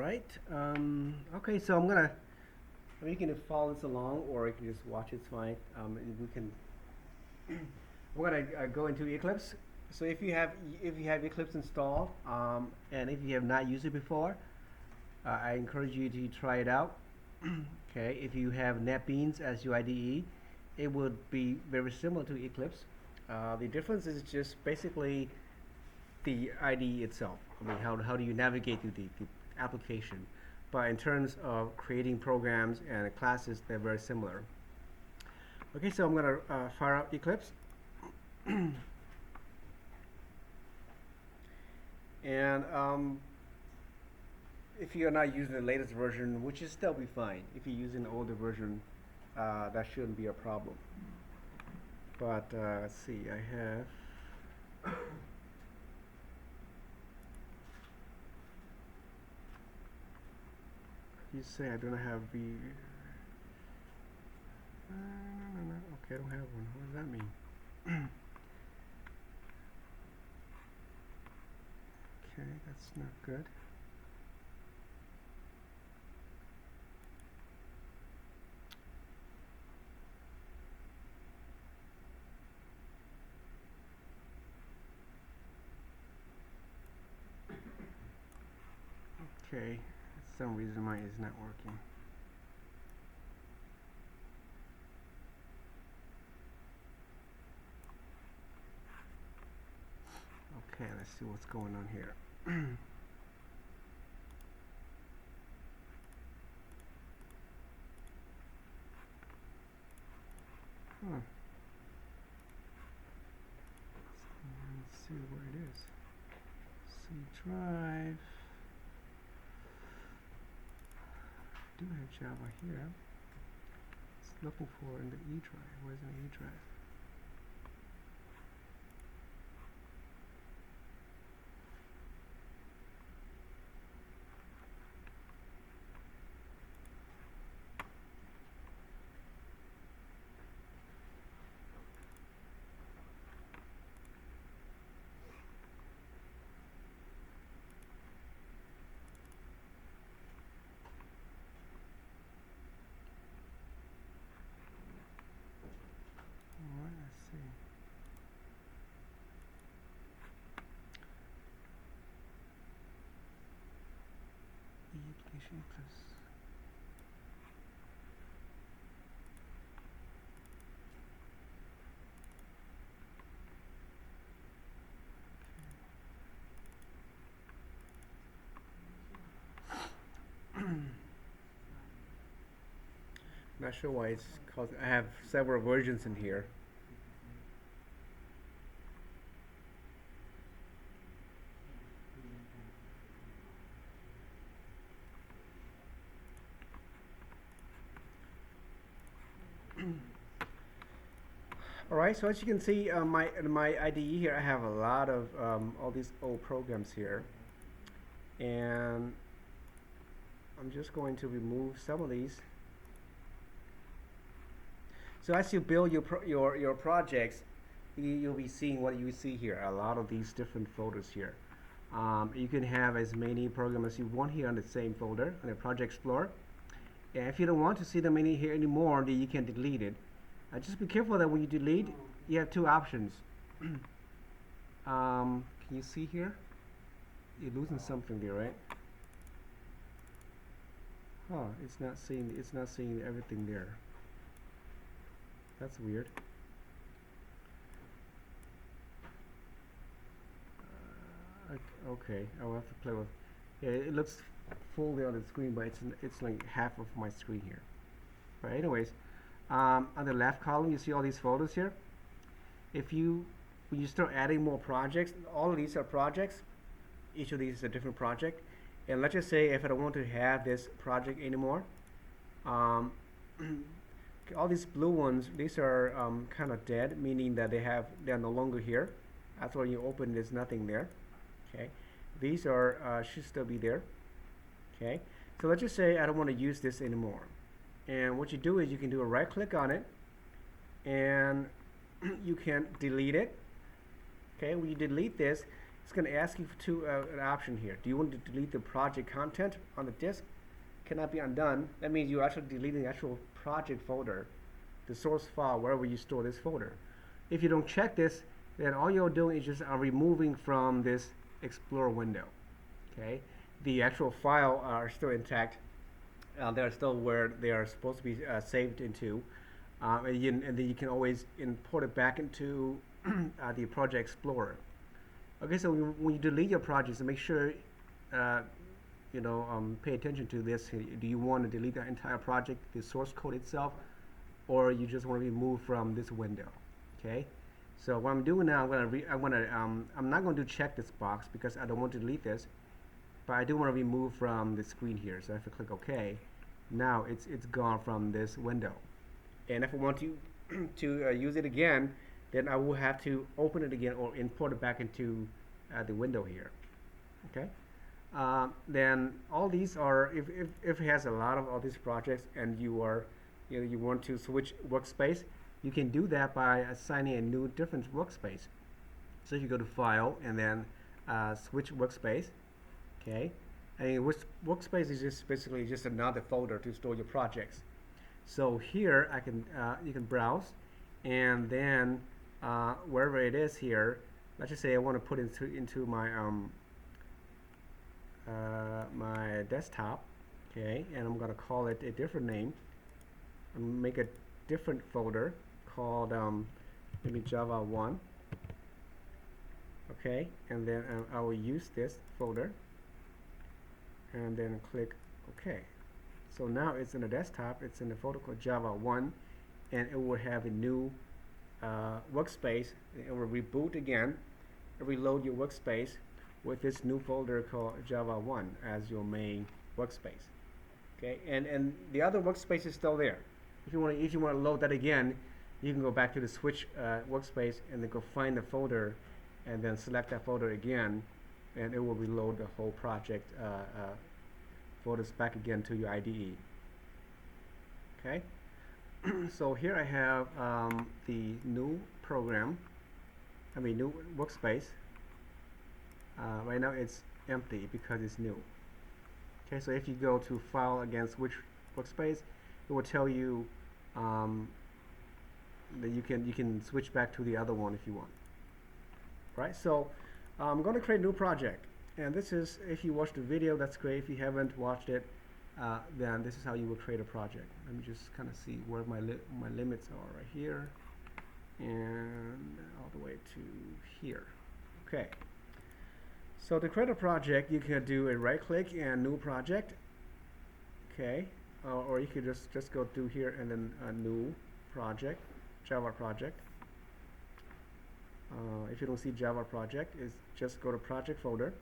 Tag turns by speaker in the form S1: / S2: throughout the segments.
S1: right. Okay, so you can follow this along, or you can just watch. It's fine. We can. We're gonna go into Eclipse. So if you have Eclipse installed, and if you have not used it before, I encourage you to try it out. Okay, if you have NetBeans as your IDE, it would be very similar to Eclipse. The difference is just basically the IDE itself. I mean, how do you navigate through the application? But in terms of creating programs and classes, they're very similar. Okay, so I'm going to fire up Eclipse. And if you're not using the latest version, which is still be fine. If you're using the older version, that shouldn't be a problem. But let's see, I have. You say I don't have the. No. Okay, I don't have one. What does that mean? Okay, that's not good. Okay, for some reason mine is not working. Okay, let's see what's going on here. Huh. Let's see where it is. C drive. I do have Java here. It's looking for in the E drive. Where's the E drive? Alright, let's see. E-application Eclipse. Not sure why it's called. I have several versions in here. All right, so as you can see, my IDE here, I have a lot of all these old programs here, and I'm just going to remove some of these. So as you build your projects, you'll be seeing what you see here. A lot of these different folders here. You can have as many programs as you want here on the same folder on the Project Explorer. And if you don't want to see them in here anymore, then you can delete it. Just be careful that when you delete, you have two options. Can you see here? You're losing something there, right? Oh, it's not seeing everything there. That's weird. Okay, I'll have to play with. Yeah, it looks full there on the screen, but it's like half of my screen here. But anyways, on the left column, you see all these folders here. When you start adding more projects, all of these are projects. Each of these is a different project. And let's just say if I don't want to have this project anymore, all these blue ones, these are kind of dead, meaning that they're no longer here. That's when you open, there's nothing there. Okay, these are should still be there. Okay, so let's just say I don't want to use this anymore. And what you do is you can do a right click on it, and you can delete it. Okay, when you delete this, it's going to ask you to an option here. Do you want to delete the project content on the disk? Cannot be undone. That means you're actually deleting the actual project folder, the source file, wherever you store this folder. If you don't check this, then all you're doing is just removing from this Explorer window. Okay, the actual file are still intact. They're still where they are supposed to be saved into, and then you can always import it back into the Project Explorer. Okay, so when you delete your projects, make sure pay attention to this. Do you want to delete the entire project, the source code itself, or you just want to remove from this window? Okay. So what I'm doing now, I'm not going to check this box because I don't want to delete this, but I do want to remove from the screen here. So if I click OK, now it's gone from this window. And if I want to use it again, then I will have to open it again or import it back into the window here. Okay. Then all these are, if it has a lot of all these projects and you want to switch workspace, you can do that by assigning a new different workspace. So if you go to File and then switch workspace, okay, and workspace is just basically just another folder to store your projects. So here you can browse, and then wherever it is here, let's just say I want to put it into my my desktop, okay, and I'm going to call it a different name and make a different folder called maybe Java 1, okay, and then I will use this folder and then click OK. So now it's in the desktop, it's in the folder called Java 1, and it will have a new workspace. It will reboot again, reload your workspace with this new folder called Java 1 as your main workspace. Okay, and the other workspace is still there. If you want to load that again, you can go back to the switch workspace and then go find the folder and then select that folder again, and it will reload the whole project folders back again to your IDE. Okay, so here I have the new new workspace. Right now it's empty because it's new. Okay, so if you go to File again, Switch Workspace, it will tell you that you can switch back to the other one if you want. Right, so I'm going to create a new project, and this is, if you watched the video, that's great. If you haven't watched it, then this is how you will create a project. Let me just kind of see where my limits are, right here and all the way to here. Okay, so to create a project, you can do a right click and new project, okay, or you could just go through here and then a new project, Java project. If you don't see Java project, just go to project folder,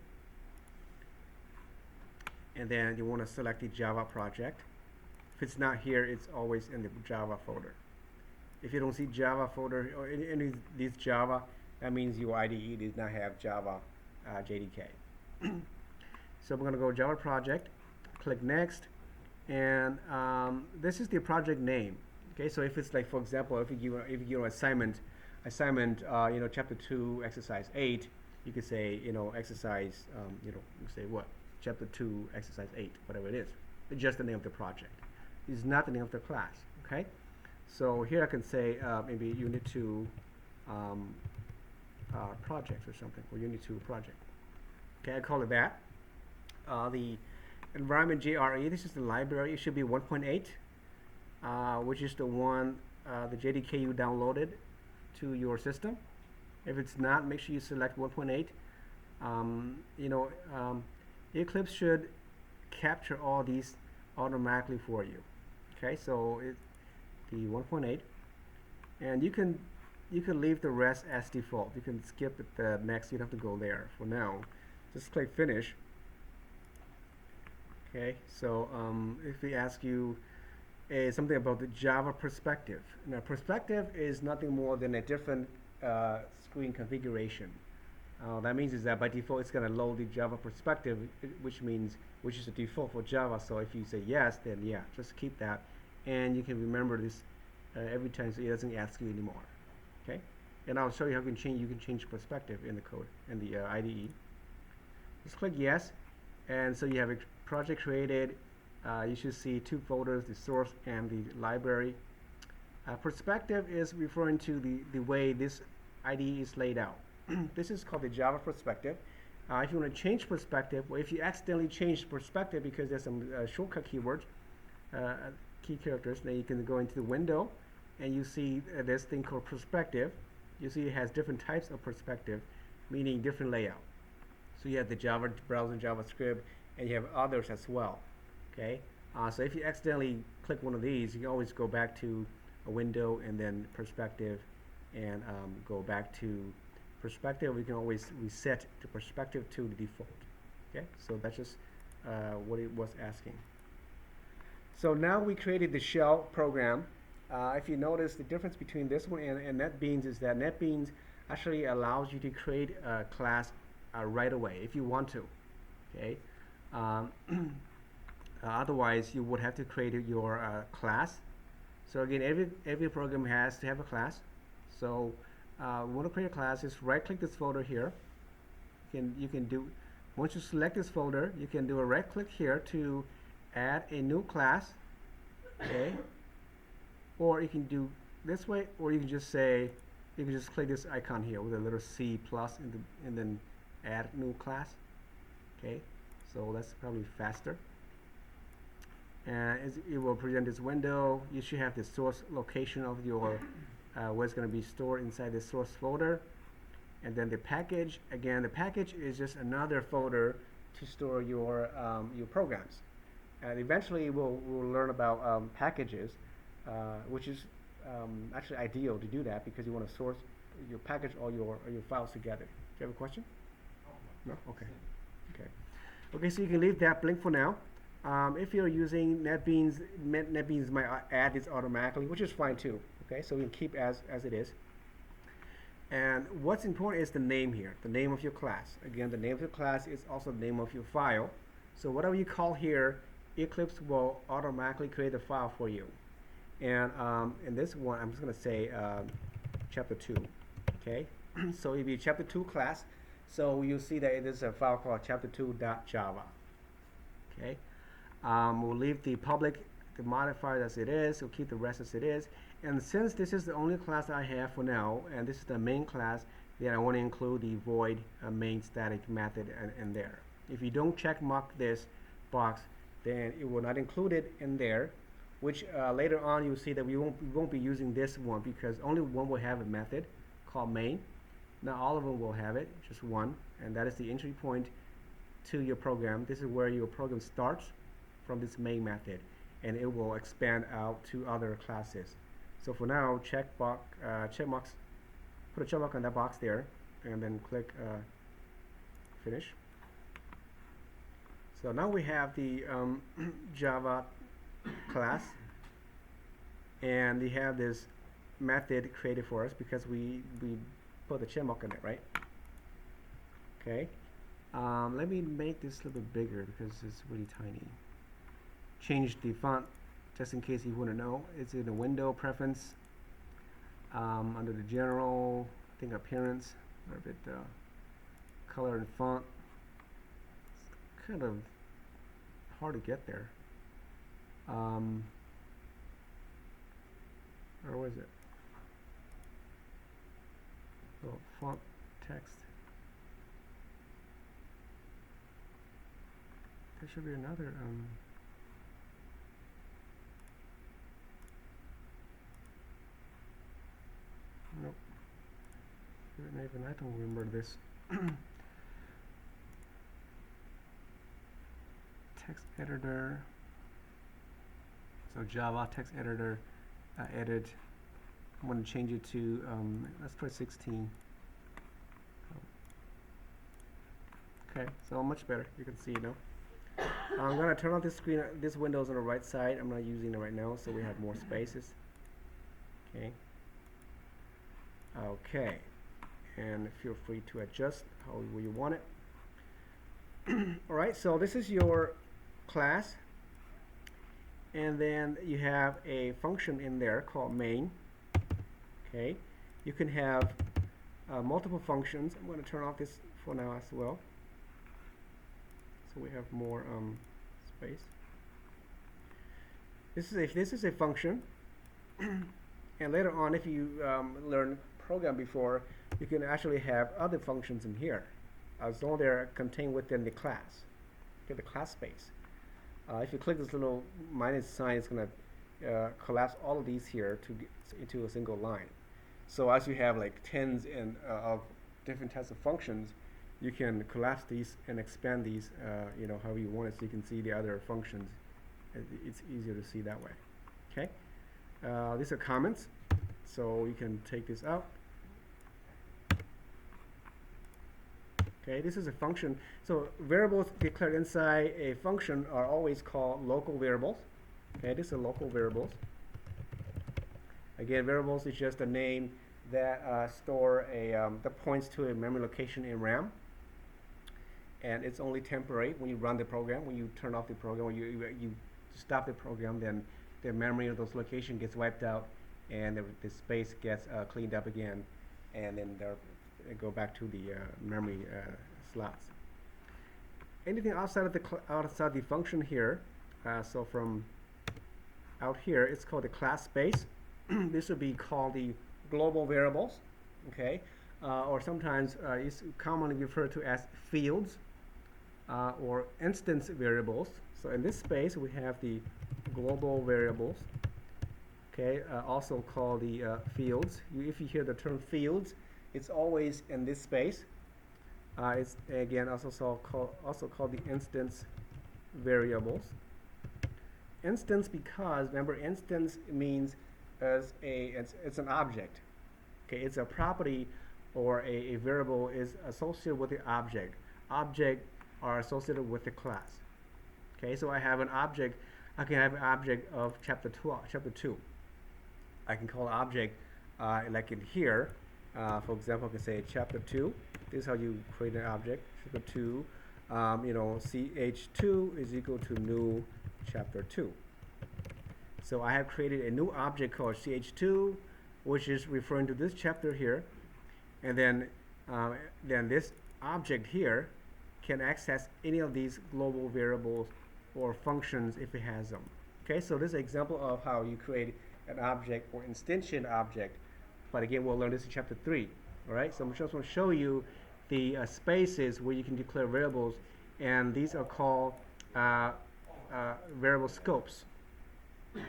S1: and then you want to select the Java project. If it's not here, it's always in the Java folder. If you don't see Java folder or any of these Java, that means your IDE does not have Java JDK. So we're going to go Java project, click next, and this is the project name. Okay, so if it's like, for example, if you give an assignment, chapter 2, exercise 8, you could say, exercise, you say what? Chapter 2, exercise 8, whatever it is. It's just the name of the project. It's not the name of the class, okay? So here I can say maybe Unit 2 project or something, or Unit 2 project. Okay, I call it that. The environment JRE, this is the library. It should be 1.8, which is the one, the JDK you downloaded to your system. If it's not, make sure you select 1.8. Eclipse should capture all these automatically for you. Okay, so it's the 1.8, and you can leave the rest as default. You can skip the next. You don't have to go there for now. Just click finish. Okay, so if we ask you something about the Java perspective. Now, perspective is nothing more than a different screen configuration. That means is that by default it's going to load the Java perspective, which is the default for Java. So if you say yes, then yeah, just keep that, and you can remember this every time, so it doesn't ask you anymore. Okay, and I'll show you how you can change perspective in the code in the IDE. Just click yes, and so you have a project created. You should see two folders, the source and the library. Perspective is referring to the way this IDE is laid out. This is called the Java perspective. If you want to change perspective, or if you accidentally change perspective because there's some shortcut keywords, key characters, then you can go into the window and you see this thing called perspective. You see it has different types of perspective, meaning different layout. So you have the Java browser, JavaScript, and you have others as well. Okay. So if you accidentally click one of these, you can always go back to a window and then perspective, and go back to perspective. We can always reset to perspective to the default. Okay. So that's just what it was asking. So now we created the shell program. If you notice, the difference between this one and NetBeans is that NetBeans actually allows you to create a class right away if you want to. Okay. Otherwise, you would have to create your class. So again, every program has to have a class. So we want to create a class. Just right-click this folder here. You can do, once you select this folder, you can do a right-click here to add a new class. Okay. Or you can do this way, or you can just say, you can just click this icon here with a little C plus and then add new class. Okay, so that's probably faster. And it will present this window. You should have the source location of your where it's going to be stored inside the source folder, and then the package. Again, the package is just another folder to store your programs. And eventually, we'll learn about packages. Which is actually ideal to do that because you want to source your package or your files together. Do you have a question? No? Okay. Okay. Okay, so you can leave that blank for now. If you're using NetBeans, NetBeans might add this automatically, which is fine too. Okay, so we can keep as it is. And what's important is the name here, the name of your class. Again, the name of your class is also the name of your file. So whatever you call here, Eclipse will automatically create a file for you. And in this one, I'm just going to say chapter 2. Okay, so it'll be chapter 2 class. So you'll see that it is a file called chapter2.java. Okay, we'll leave the public, the modifier as it is. We'll keep the rest as it is. And since this is the only class I have for now, and this is the main class, then I want to include the void main static method in there. If you don't check mark this box, then it will not include it in there. Which later on you'll see that we won't be using this one because only one will have a method called main. Not all of them will have it, just one, and that is the entry point to your program. This is where your program starts from this main method, and it will expand out to other classes. So for now, check marks, put a check mark on that box there, and then click finish. So now we have the Java class, and we have this method created for us because we put the check mark on it, right? Okay. Let me make this a little bit bigger because it's really tiny. Change the font just in case you want to know. It's in the window preference, under the general, I think appearance, or a bit color and font. It's kind of hard to get there. Or was it? Oh, font text. There should be another. Nope. Even I don't remember this. Text editor. So Java text editor, edit. I'm going to change it to, let's put 16. Okay, so much better. You can see it now. I'm going to turn on this screen. This window's on the right side. I'm not using it right now, so we have more spaces. Okay. Okay. And feel free to adjust how you want it. All right, so this is your class. And then you have a function in there called main. Okay, you can have multiple functions. I'm going to turn off this for now as well. so we have more space. This is a function, and later on, if you learn program before, you can actually have other functions in here, as long as they're contained within the class, okay, the class space. If you click this little minus sign, it's going to collapse all of these here to get into a single line. So as you have like tens of different types of functions, you can collapse these and expand these, however you want it, so you can see the other functions. It's easier to see that way. Okay. These are comments, so you can take this out. Okay, this is a function. So variables declared inside a function are always called local variables. Okay, these are local variables. Again, variables is just a name that store that points to a memory location in RAM, and it's only temporary. When you run the program, when you turn off the program, when you stop the program, then the memory of those location gets wiped out, and the space gets cleaned up again, and then go back to the memory slots. Anything outside the function here, so from out here, it's called the class space. This would be called the global variables, okay, or sometimes it's commonly referred to as fields or instance variables. So in this space, we have the global variables, okay, also called the fields. If you hear the term fields, it's always in this space. It's again also called the instance variables. Instance, because remember, instance means it's an object. Okay, it's a property, or a variable is associated with the object. Object are associated with the class. Okay, so I have an object. I can have an object of chapter 2. I can call an object like in here. For example, I can say chapter 2. This is how you create an object. Chapter 2. ch2 is equal to new chapter 2. So I have created a new object called ch2, which is referring to this chapter here, and then this object here can access any of these global variables or functions if it has them. Okay, so this is an example of how you create an object or instantiate object, but again, we'll learn this in chapter 3. All right, so I'm just going to show you the spaces where you can declare variables, and these are called variable scopes.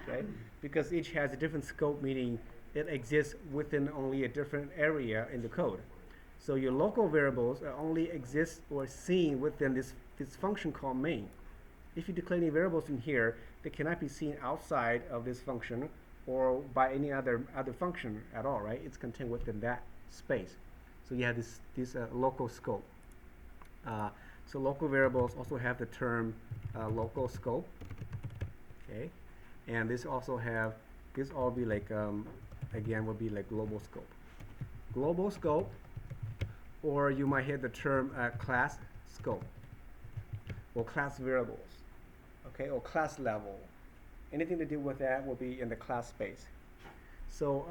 S1: Okay, because each has a different scope, meaning it exists within only a different area in the code. So your local variables only exist or seen within this function called main. If you declare any variables in here, they cannot be seen outside of this function or by any other function at all, right? It's contained within that space. So you have this local scope. So local variables also have the term local scope. Okay, and this all be like again would be like global scope. Global scope, or you might hear the term class scope, or class variables, okay, or class level. Anything to do with that will be in the class space. So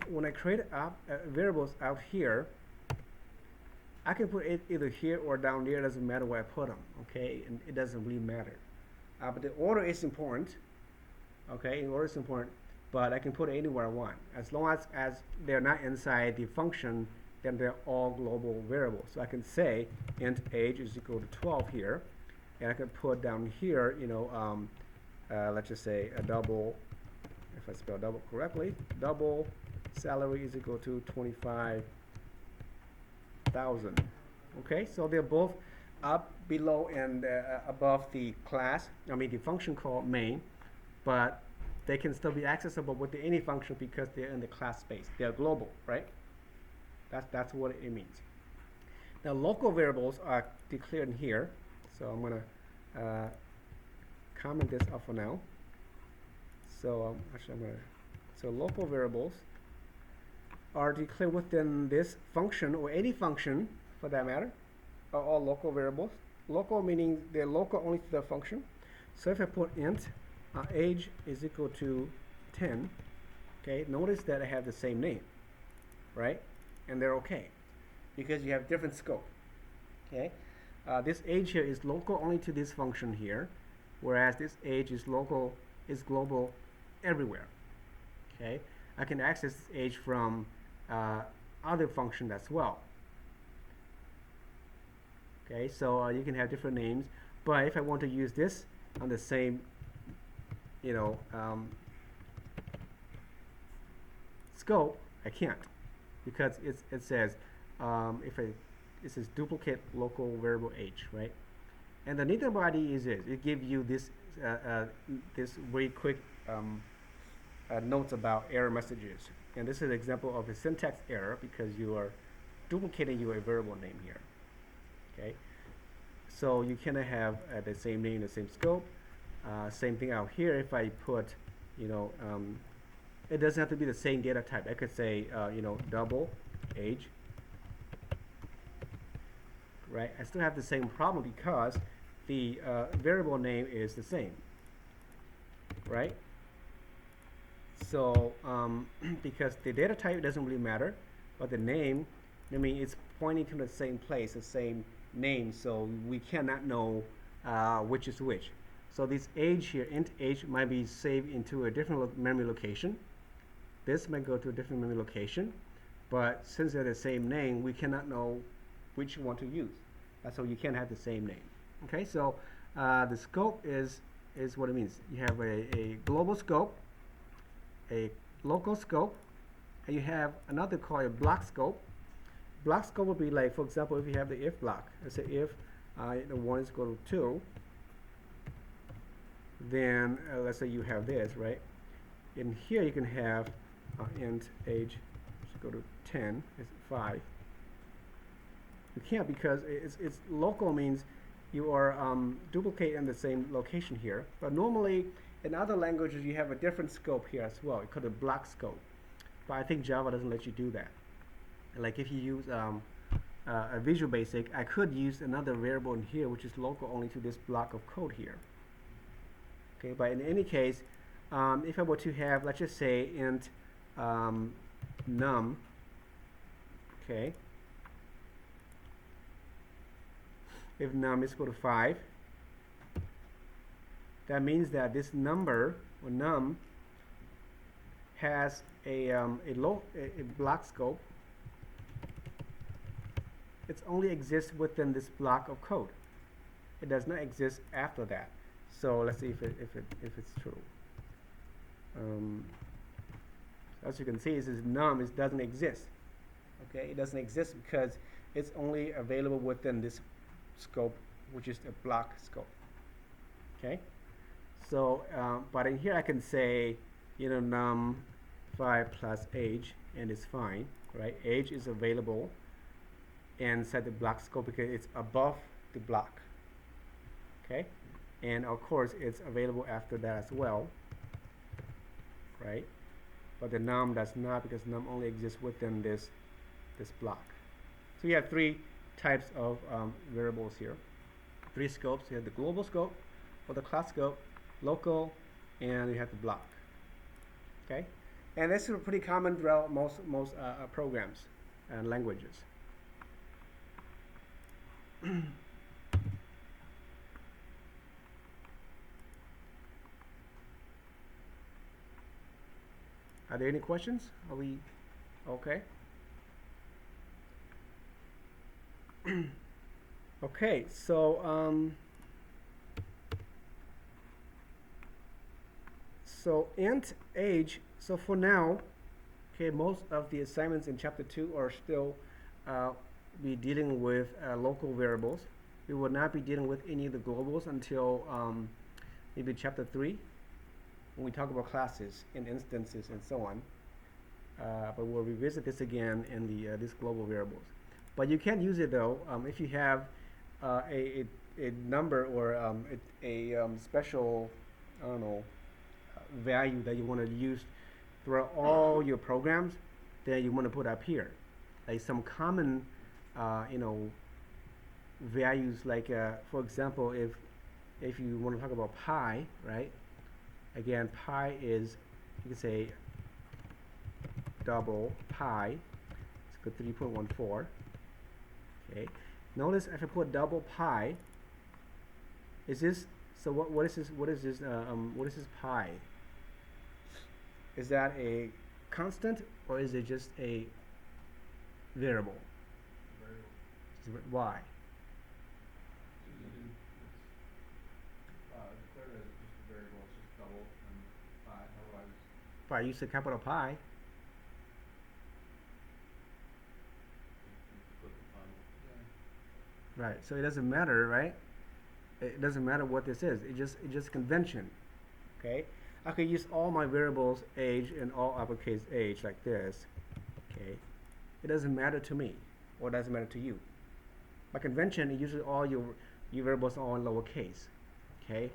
S1: when I create variables out here, I can put it either here or down there. It doesn't matter where I put them, okay, and it doesn't really matter. But the order is important, okay, the order is important, but I can put it anywhere I want. As long as they're not inside the function, then they're all global variables. So I can say int age is equal to 12 here, and I can put down here, let's just say a double, if I spell double correctly, double salary is equal to 25,000. Okay, so they're both up, below, and above the class, the function called main, but they can still be accessible with any function because they're in the class space. They're global, right? That's what it means. Now local variables are declared in here, so I'm going to comment this up for now. So so local variables are declared within this function, or any function for that matter, are all local variables. Local meaning they're local only to the function. So if I put int age is equal to 10, okay, notice that I have the same name, right? And they're okay because you have different scope. Okay, this age here is local only to this function here, whereas this age is local, is global everywhere. Okay, I can access this age from other function as well. Okay, so you can have different names, but if I want to use this on the same, scope, I can't, because it says it says duplicate local variable age, right? And the neat about it is this: it gives you this this very quick notes about error messages, and this is an example of a syntax error because you are duplicating your variable name here. Okay, so you cannot have the same name, the same scope. Same thing out here. If I put, it doesn't have to be the same data type. I could say, double age, right? I still have the same problem because the variable name is the same, right? So because the data type doesn't really matter, but the name, it's pointing to the same place, the same name, so we cannot know which is which. So this age here, int age, might be saved into a different memory location. This might go to a different memory location, but since they're the same name, we cannot know which one to use. So you can't have the same name. Okay, so the scope is what it means. You have a global scope, a local scope, and you have another called a block scope. Block scope would be like, for example, if you have the if block. Let's say if the 1 is equal to 2, then let's say you have this, right? In here you can have int age is equal to 10, it's 5. You can't because it's local means you are duplicating the same location here. But normally in other languages you have a different scope here as well. It's called a block scope. But I think Java doesn't let you do that. Like if you use a Visual Basic, I could use another variable in here which is local only to this block of code here. Okay, but in any case, if I were to have, let's just say, int num, okay, if num is equal to 5, that means that this number, or num, has a block scope. It only exists within this block of code. It does not exist after that. So let's see if it's true. As you can see, it says num doesn't exist. Okay, it doesn't exist because it's only available within this scope, which is a block scope. Okay, so but in here I can say, num 5 plus age, and it's fine, right? Age is available inside the block scope because it's above the block. Okay. And of course it's available after that as well, right? But the num does not, because num only exists within this block. So you have 3 types of variables here, 3 scopes. You have the global scope, or the class scope, local, and you have the block. Okay, and this is pretty common throughout most programs and languages. Are there any questions? Are we okay? Okay, so int age. So for now, okay, most of the assignments in chapter 2 are still be dealing with local variables. We will not be dealing with any of the globals until maybe chapter 3. When we talk about classes and instances and so on, but we'll revisit this again in the these global variables. But you can use it though if you have a number or a special, I don't know, value that you want to use throughout all your programs. Then you want to put up here, like some common, values. Like for example, if you want to talk about pi, right? Again, pi is, you can say double pi, it's equal to 3.14. Okay, Notice if I put double pi, is this, so what is this, what is this pi? Is that a constant or is it just a variable? Why?
S2: Declared as just a variable, it's just double and pi, otherwise.
S1: If I use the capital pi, right? So it doesn't matter, right? It doesn't matter what this is. It's just convention. Okay. I could use all my variables age and all uppercase age like this. Okay. It doesn't matter to me, or it doesn't matter to you. By convention, usually all your variables are in lowercase. Okay.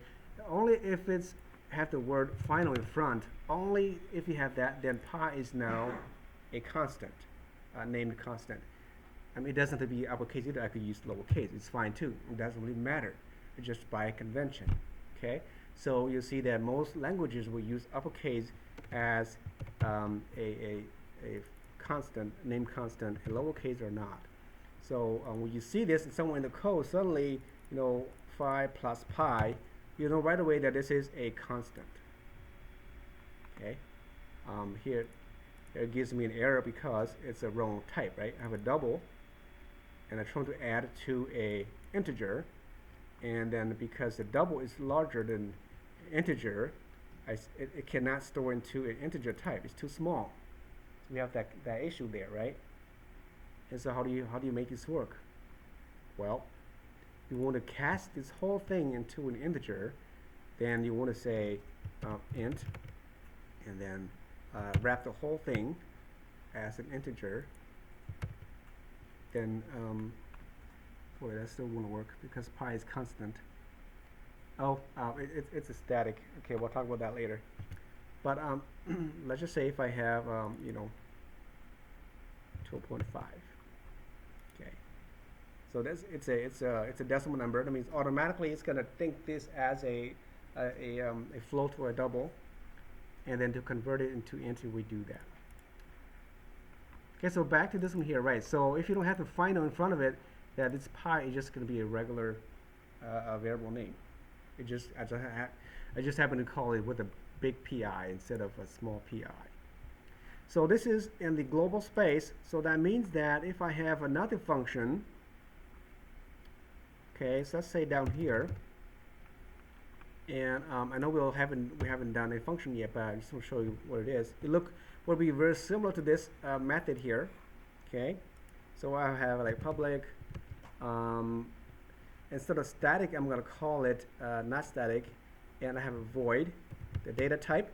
S1: Only if it's have the word final in front. Only if you have that, then pi is now a constant, named constant. I mean, it doesn't have to be uppercase either. I could use lowercase. It's fine too. It doesn't really matter. It's just by convention. Okay. So you see that most languages will use uppercase as a constant, named constant, and lowercase or not. So when you see this somewhere in the code, suddenly, 5 plus pi, you know right away that this is a constant. Okay. Here it gives me an error because it's a wrong type, right? I have a double, and I'm trying to add to a integer, and then because the double is larger than integer, it cannot store into an integer type. It's too small. So we have that issue there, right? And so how do you make this work? Well, you want to cast this whole thing into an integer, then you want to say int, and then wrap the whole thing as an integer. Then boy, that still won't work because pi is constant. Oh, it's a static. Okay, we'll talk about that later. But let's just say if I have 2.5. Okay, so it's a decimal number. That means automatically it's going to think this as a float or a double, and then to convert it into int, we do that. Okay, so back to this one here, right? So if you don't have the final in front of it, that this pi is just going to be a regular variable name. I just happen to call it with a big pi instead of a small pi. So this is in the global space. So that means that if I have another function, okay, so let's say down here, and I know we haven't done a function yet, but I just want to show you what it is. It will be very similar to this method here. Okay, so I have like public. Instead of static, I'm going to call it not static, and I have a void, the data type,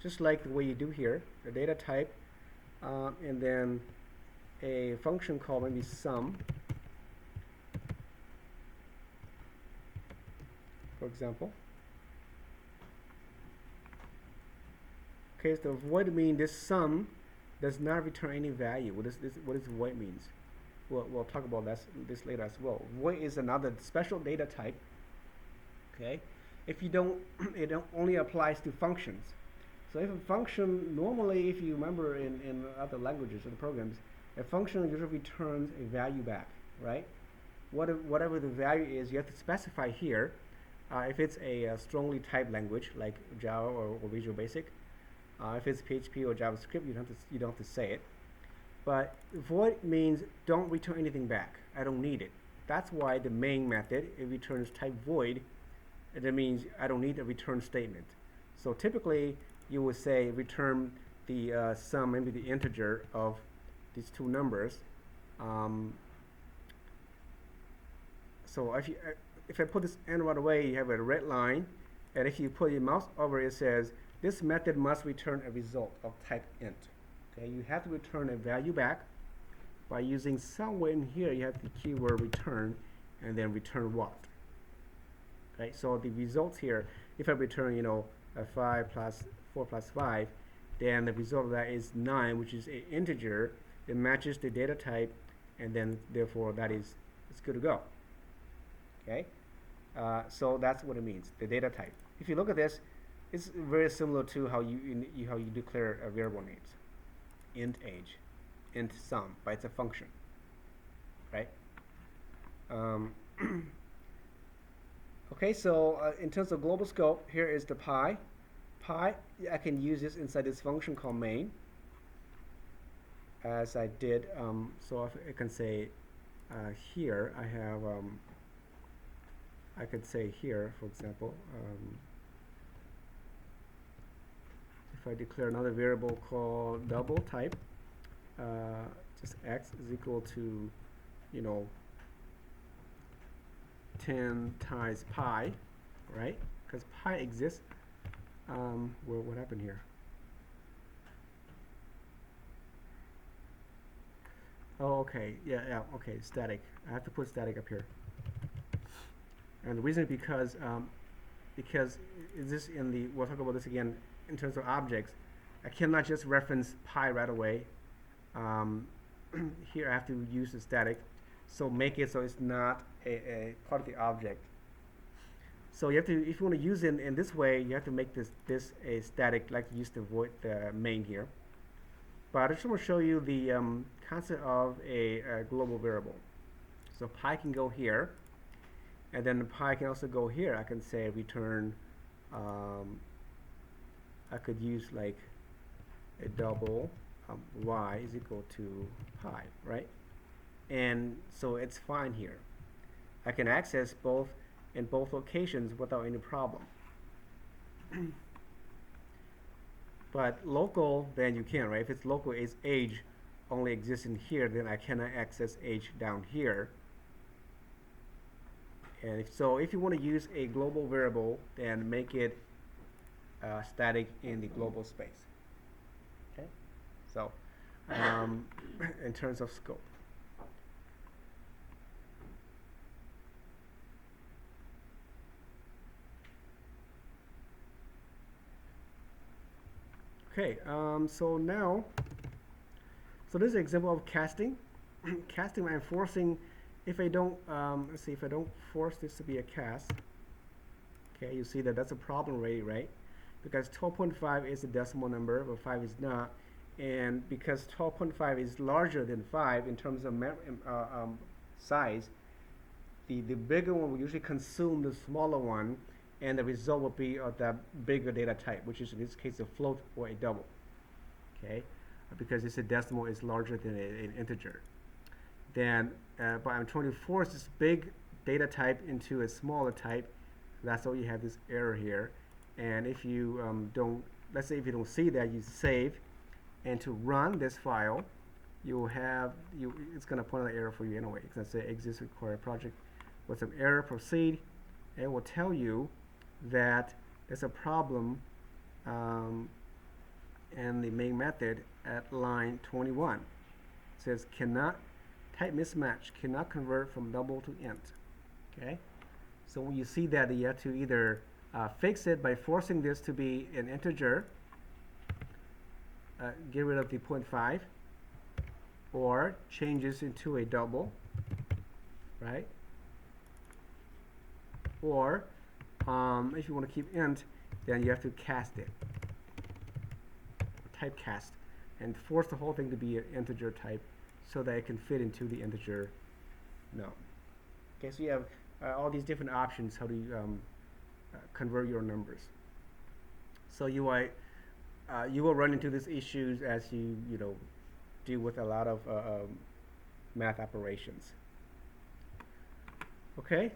S1: just like the way you do here, the data type, and then a function called maybe sum, for example. Okay, so void means this sum does not return any value. What does void means? We'll talk about this later as well. Void is another special data type. Okay, if you don't, it only applies to functions. So if a function, normally, if you remember in other languages or programs, a function usually returns a value back, right? Whatever the value is, you have to specify here. If it's a strongly typed language like Java or Visual Basic, if it's PHP or JavaScript, you don't have to say it. But void means don't return anything back. I don't need it. That's why the main method, it returns type void. That means I don't need a return statement. So typically, you would say return the sum, maybe the integer of these two numbers. So if I put this n right away, you have a red line, and if you put your mouse over it, it says this method must return a result of type int. Okay, you have to return a value back by using somewhere in here. You have the keyword return, and then return what? Okay, so the results here, if I return, a 5 plus 4 plus 5, then the result of that is 9, which is an integer. It matches the data type, and then therefore it's good to go. Okay, so that's what it means, the data type. If you look at this, it's very similar to how you declare variable names. Int age, int sum, but it's a function. right? Um, okay, so in terms of global scope, here is the pi. Pi, I can use this inside this function called main, as I did. So if I can say here, I could say here, for example, if I declare another variable called double type, just x is equal to, 10 times pi, right? Because pi exists. Well, what happened here? Oh, okay. Yeah, okay. Static. I have to put static up here. And the reason is because is this we'll talk about this again in terms of objects. I cannot just reference pi right away. Here I have to use the static. So make it so it's not a part of the object. So you have to, if you want to use it in this way, you have to make this a static, like you used to avoid the main here. But I just want to show you the concept of a global variable. So pi can go here, and then pi can also go here. I can say return, I could use like a double y is equal to pi, right? And so it's fine here. I can access both in both locations without any problem. But local, then you can, right? If it's local, it's age only exists in here, then I cannot access age down here. And if you want to use a global variable, then make it static in the global space. Okay? So, in terms of scope. Okay, so this is an example of casting. Casting, I'm forcing, if I don't, let's see, if I don't force this to be a cast, okay, you see that that's a problem already, right? Because 12.5 is a decimal number, but 5 is not. And because 12.5 is larger than 5 in terms of size, the bigger one will usually consume the smaller one, and the result will be of the bigger data type, which is in this case a float or a double. Okay, because it's a decimal is larger than an integer. Then, but I'm trying to force this big data type into a smaller type. That's why you have this error here. And if you let's say if you don't see that, you save, and to run this file, it's going to point out an error for you anyway. It's going to say exists required project with some error, proceed. It will tell you that there's a problem in the main method at line 21. It says cannot, type mismatch, cannot convert from double to int. Okay, so when you see that, you have to either fix it by forcing this to be an integer, get rid of the 0.5, or change this into a double, right? Or if you want to keep int, then you have to cast it, typecast, and force the whole thing to be an integer type so that it can fit into the integer node. Okay, so you have all these different options how to convert your numbers. So you will run into these issues as you deal with a lot of math operations. Okay.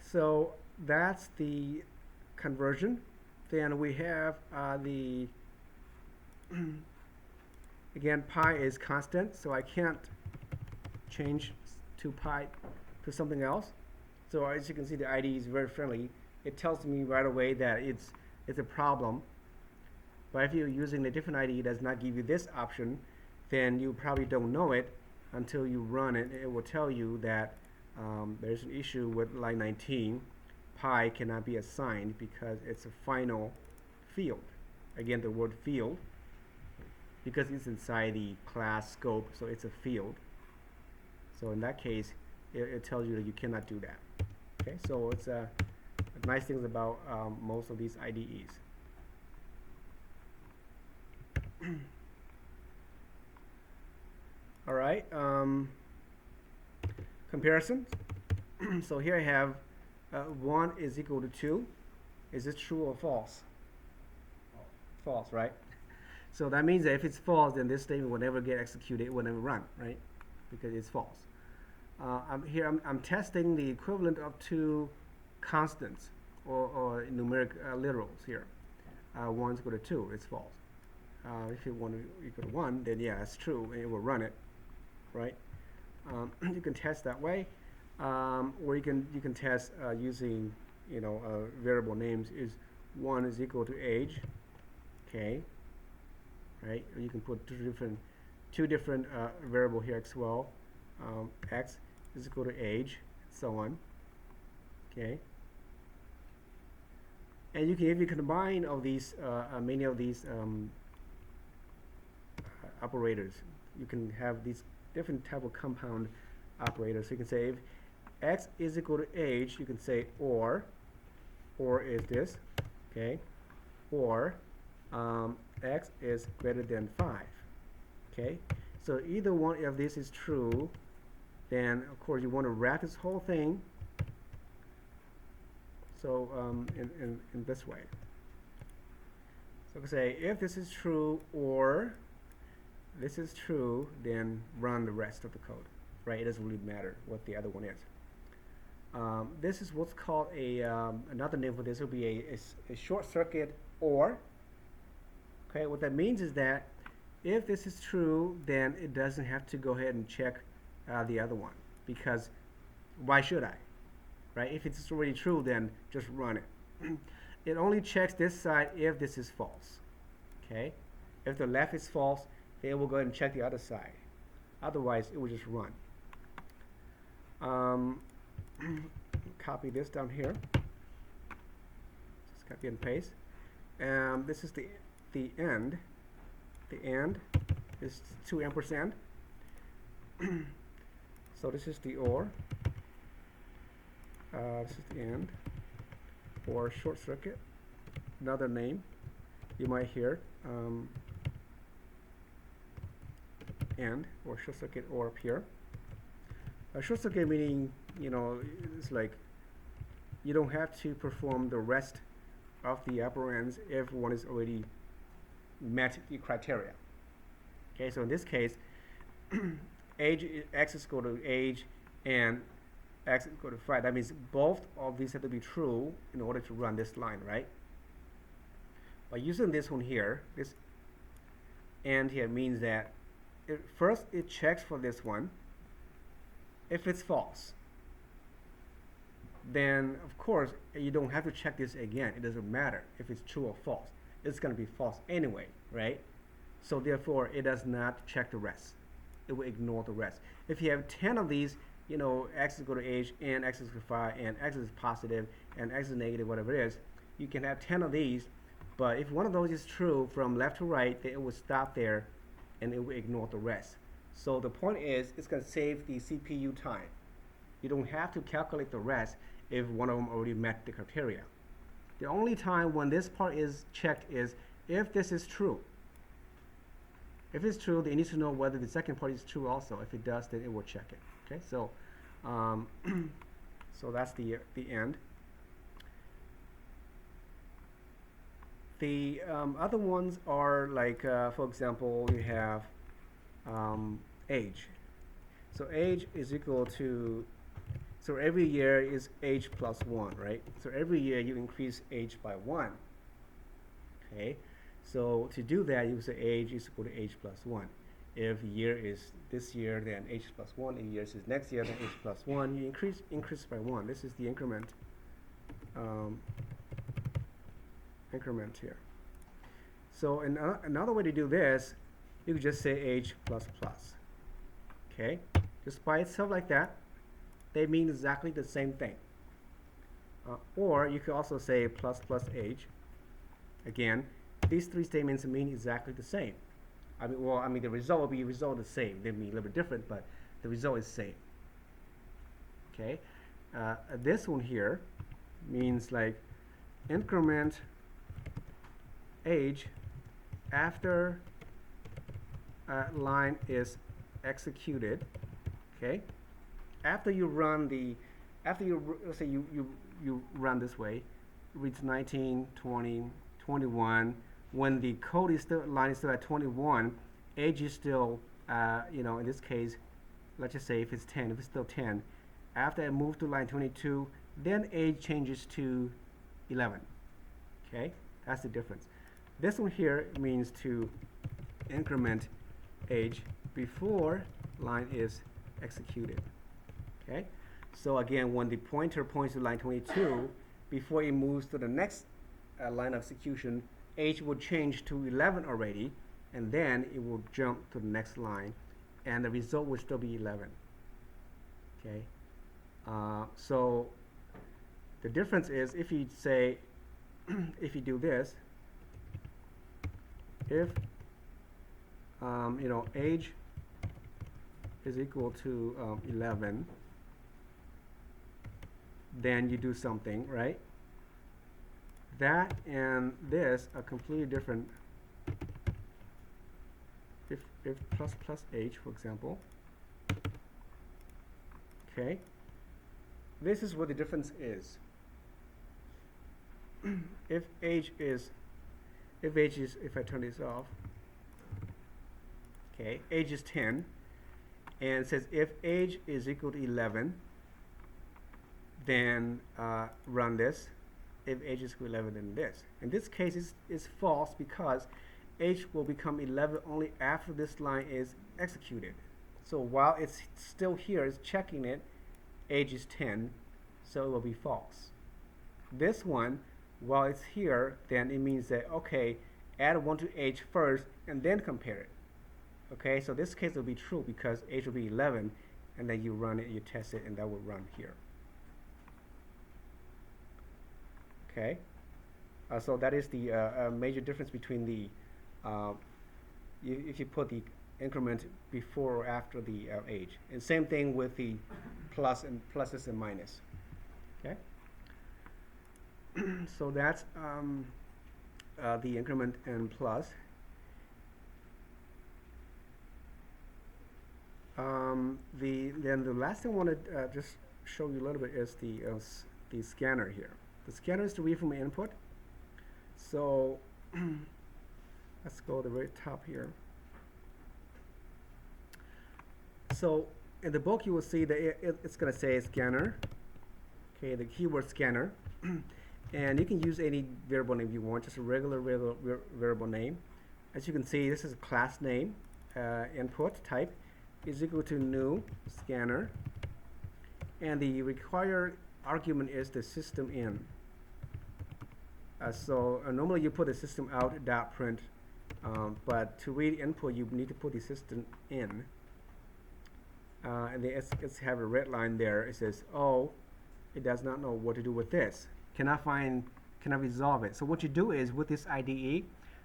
S1: So that's the conversion. Then we have again, pi is constant, so I can't change to pi to something else. So as you can see, the IDE is very friendly. It tells me right away that it's a problem. But if you're using a different IDE that does not give you this option, then you probably don't know it until you run it. It will tell you that there's an issue with line 19. Pi cannot be assigned because it's a final field. Again, the word field, because it's inside the class scope, so it's a field. So in that case, it tells you that you cannot do that. Okay, so it's nice things about most of these IDEs. All right. Comparison. So here I have 1 is equal to 2. Is it true or false? False, right? So that means that if it's false, then this statement will never get executed, it will never run, right? Because it's false. I'm testing the equivalent of two constants or numeric literals here. 1 is equal to 2, it's false. If it 1 is equal to 1, then yeah, it's true, and it will run it, right? You can test that way, or you can test using variable names. Is 1 is equal to age, okay, right? Or you can put two different variable here as well. X is equal to age, so on, okay. And you can, if you combine of these many of these operators, you can have these different type of compound operators. So you can say if x is equal to age, you can say or is this, okay, or x is greater than 5, okay. So either one of these is true, then of course you want to wrap this whole thing so in this way. So I can say if this is true or this is true, then run the rest of the code, right? It doesn't really matter what the other one is. This is what's called a another name for this will be a short circuit OR. Okay, what that means is that if this is true, then it doesn't have to go ahead and check the other one, because why should I? Right? If it's already true, then just run it. It only checks this side if this is false. Okay? If the left is false, then it will go ahead and check the other side. Otherwise, it will just run. Copy this down here. Just copy and paste. This is the end. The end is 2 ampersand. So this is the OR. This is the end, or short circuit. Another name you might hear, end or short circuit OR up here. A short circuit meaning, it's like you don't have to perform the rest of the operands if one is already met the criteria. Okay, so in this case, age x is equal to age and x is equal to 5. That means both of these have to be true in order to run this line, right? By using this one here, this and here means that first it checks for this one. If it's false, then of course you don't have to check this again. It doesn't matter if it's true or false. It's going to be false anyway, right? So therefore it does not check the rest. It will ignore the rest. If you have 10 of these, x is equal to age and x is equal to 5 and x is positive and x is negative, whatever it is, you can have 10 of these, but if one of those is true from left to right, then it will stop there and it will ignore the rest. So the point is, it's going to save the CPU time. You don't have to calculate the rest if one of them already met the criteria. The only time when this part is checked is if this is true. If it's true, then it needs to know whether the second part is true also. If it does, then it will check it. Okay, so so that's the end. The other ones are like, for example, you have age. So age is equal to, so every year is age plus 1, right? So every year you increase age by 1. Okay, so to do that, you say age is equal to age plus 1. If year is this year, then age plus 1. If years is next year, then age plus 1. You increase by 1. This is the increment here. So another way to do this, you could just say age plus plus. Okay, just by itself like that, they mean exactly the same thing. Or you could also say plus plus age. Again, these three statements mean exactly the same. The result will be the same. They mean a little bit different, but the result is the same. Okay, this one here means like increment age after line is executed. Okay, after you run the, let's say you run this way, reads 19, 20, 21. When the code is still, line is still at 21, age is still, in this case, let's just say if it's 10, if it's still 10, after I move to line 22, then age changes to 11. Okay, that's the difference. This one here means to increment age before line is executed. Okay, so again, when the pointer points to line 22, before it moves to the next line of execution, age will change to 11 already, and then it will jump to the next line, and the result will still be 11. Okay, so the difference is if you say, if you do this, if age is equal to 11, then you do something, right? That and this are completely different. If plus age, for example, okay, this is what the difference is. If I turn this off, okay, age is 10, and it says if age is equal to 11, then run this. If age is equal to 11, then this. In this case, it's false because age will become 11 only after this line is executed. So while it's still here, it's checking it, age is 10, so it will be false. This one, while it's here, then it means that, okay, add 1 to age first and then compare it. Okay, so this case will be true because age will be 11, and then you run it, you test it, and that will run here. Okay, so that is the major difference between the, if you put the increment before or after the age. And same thing with the pluses and minus. Okay, so that's the increment and plus. Then the last thing I want to just show you a little bit is the scanner here. The scanner is to read from input. So let's go to the very top here. So in the book you will see that it's going to say scanner. Okay, the keyword scanner. And you can use any variable name you want, just a regular variable name. As you can see, this is a class name. Input type is equal to new scanner, and the required argument is the system in. So normally you put the system out dot print, but to read input you need to put the system in. And then it's have a red line there. It says, oh, it does not know what to do with this. Cannot resolve it. So what you do is with this IDE,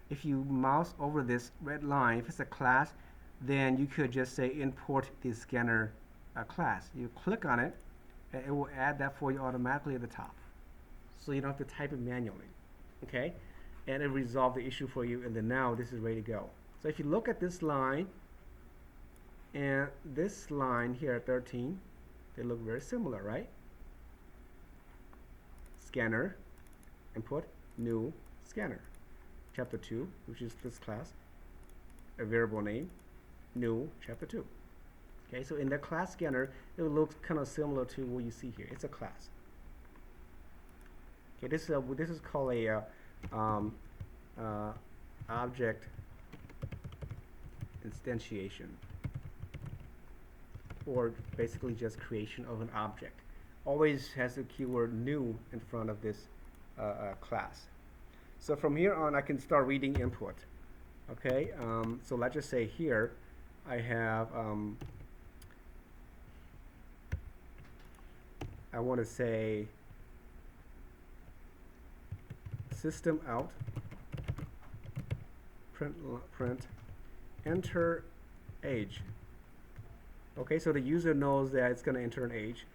S1: if you mouse over this red line, if it's a class, then you could just say import the scanner class. You click on it, and it will add that for you automatically at the top. So you don't have to type it manually. Okay? And it resolved the issue for you, and then now this is ready to go. So if you look at this line and this line here at 13, they look very similar, right? Scanner, input, new scanner. Chapter 2, which is this class, a variable name, new chapter 2. Okay, so in the class scanner, it looks kind of similar to what you see here. It's a class. Okay, this is called a object instantiation, or basically just creation of an object. Always has the keyword new in front of this class. So from here on, I can start reading input. Okay, so let's just say here I have I want to say system out print enter age. Okay, so the user knows that it's going to enter an age.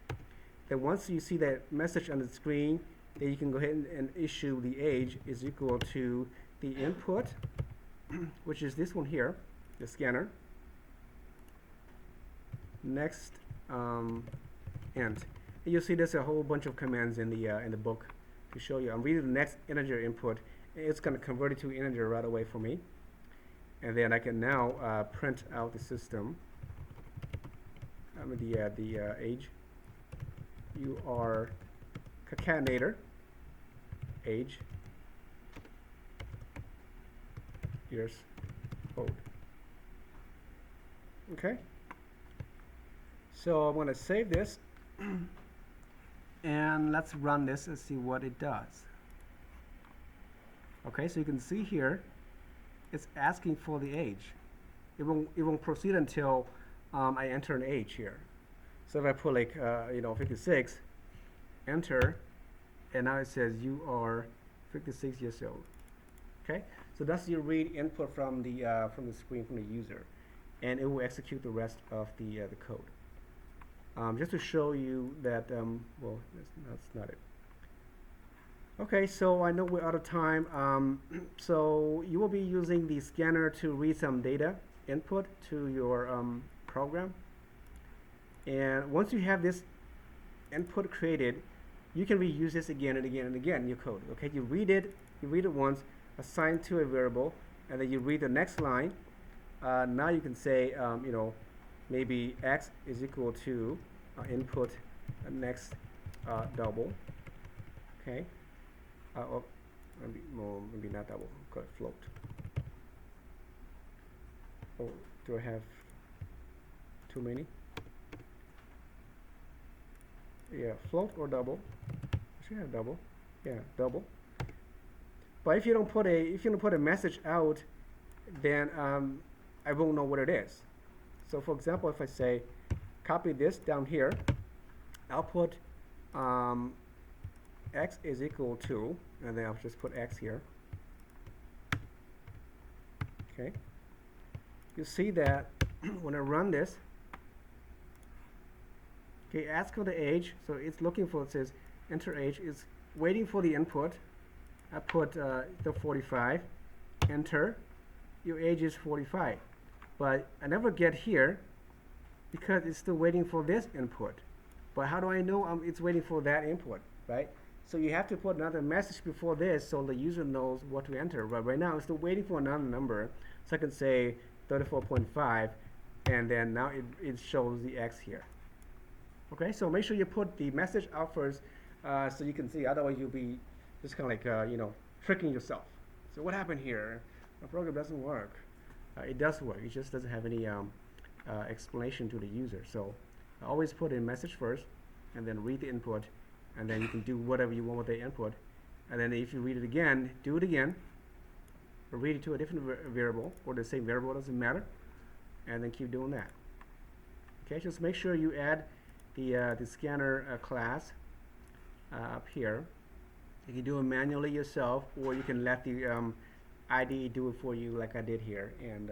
S1: Then once you see that message on the screen, then you can go ahead and issue the age is equal to the input, which is this one here, the scanner, next int. And you'll see there's a whole bunch of commands in the book to show you. I'm reading the next integer input. It's going to convert it to integer right away for me. And then I can now print out the system. The age. You are concatenator age years old. Okay. So I'm going to save this. And let's run this and see what it does. Okay, so you can see here, it's asking for the age. It won't proceed until I enter an age here. So if I put like 56, enter, and now it says you are 56 years old. Okay, so that's your read input from the screen from the user, and it will execute the rest of the code. Just to show you that, well, that's not it. Okay, so I know we're out of time. So you will be using the scanner to read some data input to your program. And once you have this input created, you can reuse this again and again and again in your code. Okay, you read it once, assign to a variable, and then you read the next line. Now you can say, maybe x is equal to input next double. Okay. Or maybe not double. Call it float. Oh, do I have too many? Yeah, float or double. I should have double. Yeah, double. But if you don't put a message out, then I won't know what it is. So for example, if I say copy this down here, I'll put x is equal to, and then I'll just put x here. Okay. You see that when I run this, okay, ask for the age, so it's looking for, it says enter age, it's waiting for the input. I put the 45, enter, your age is 45. But I never get here because it's still waiting for this input. But how do I know it's waiting for that input, right? So you have to put another message before this so the user knows what to enter. But right now, it's still waiting for another number. So I can say 34.5, and then now it shows the X here. Okay, so make sure you put the message out first so you can see. Otherwise, you'll be just kind of like, tricking yourself. So what happened here? My program doesn't work. It does work. It just doesn't have any explanation to the user. So always put a message first, and then read the input, and then you can do whatever you want with the input. And then if you read it again, do it again, or read it to a different variable, or the same variable, doesn't matter, and then keep doing that. Okay, just make sure you add the scanner class up here. You can do it manually yourself, or you can let the IDE do it for you like I did here, and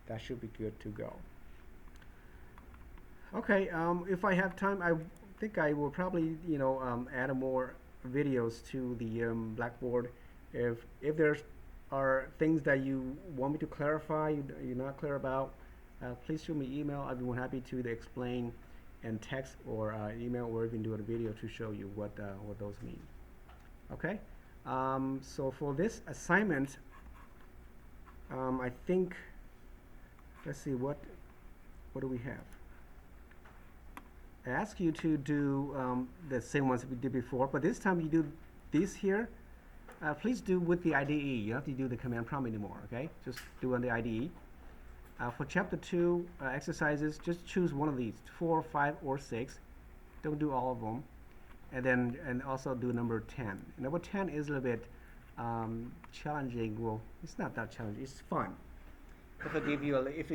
S1: that should be good to go. Okay, if I have time, I think I will probably add more videos to the Blackboard. If there are things that you want me to clarify, you're not clear about, please shoot me email. I'd be more happy to explain and text or email, or even do a video to show you what those mean. Okay, so for this assignment, I think, let's see, what do we have? I ask you to do the same ones we did before, but this time you do these here. Please do with the IDE. You don't have to do the command prompt anymore, okay? Just do on the IDE. For chapter 2 exercises, just choose one of these, 4, 5, or 6. Don't do all of them. And also do number 10. Number 10 is a little bit challenging. Well, it's not that challenging. It's fun. If I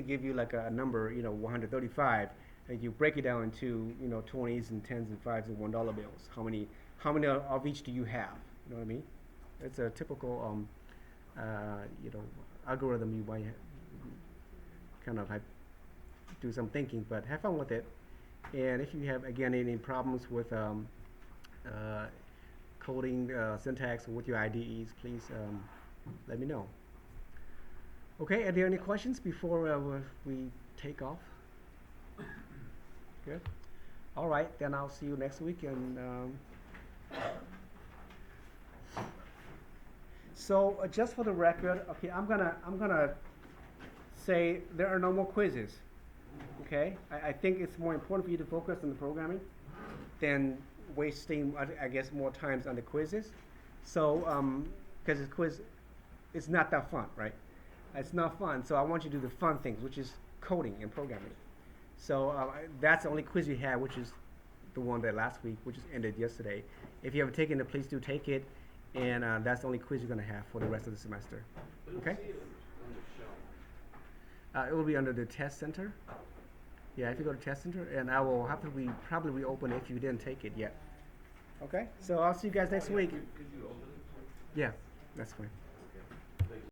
S1: give you like a number, 135, and you break it down into 20s and 10s and 5s and $1 bills, how many of each do you have? You know what I mean? It's a typical algorithm. You might kind of do some thinking, but have fun with it. And if you have again any problems with coding syntax with your IDEs, please let me know. Okay, are there any questions before we take off? Good. All right, then I'll see you next week. And so, just for the record, okay, I'm gonna say there are no more quizzes. Okay, I think it's more important for you to focus on the programming than wasting, I guess, more times on the quizzes. So, because the quiz, it's not that fun, right? It's not fun. So I want you to do the fun things, which is coding and programming. So that's the only quiz you have, which is the one that last week, which is ended yesterday. If you haven't taken it, please do take it. And that's the only quiz you're going to have for the rest of the semester. Okay? It will be under the test center. Yeah, if you go to test center, and I will have to probably reopen it if you didn't take it yet. Okay? So I'll see you guys next week.
S2: Could you open it?
S1: Yeah, that's fine.